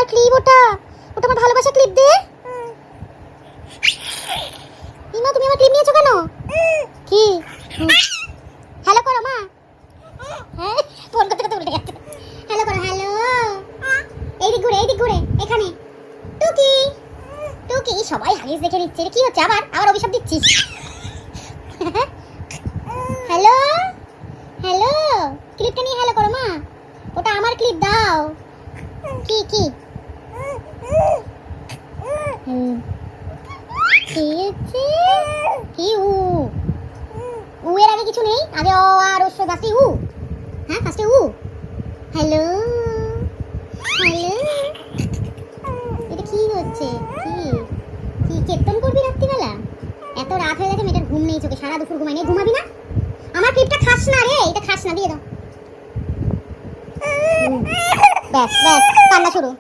আমার ক্লিপ, ওটা ওটা আমার ভালোবাসা ক্লিপ দে। ইমা তুমি আমার ক্লিপ নিয়েছো কেন? কি হ্যালো করো মা। হ্যাঁ ফোন করতে করতে উল্টে গেছে। হ্যালো করো, হ্যালো। এইদিক ঘুরে এখানে। টুকি টুকি, সবাই হাগিস দেখে নিচ্ছে। কি হচ্ছে? আবার আবার অভিশাপ দিচ্ছিস? হ্যালো হ্যালো, ক্লিপটা নিয়ে হ্যালো করো মা। ওটা আমার ক্লিপ, দাও। কি কি কি হচ্ছে? কি উ এর আগে কিছু নেই? আগে অ আর ও গাছি উ। হ্যাঁ ফার্স্টে উ। হ্যালো হ্যালো, এটা কি হচ্ছে? কি কি কীর্তন করবি রাত্রিবেলা? এত রাত হয়ে গেছে, মেয়েটার ঘুম নেই চোখে, সারা দুপুর ঘুমাই নেই। ঘুমাবি না? আমার ক্লিপটা খাস না রে, এটা খাস না, দিয়ে দাও। ব্যাস ব্যাস, কান্না শুরু।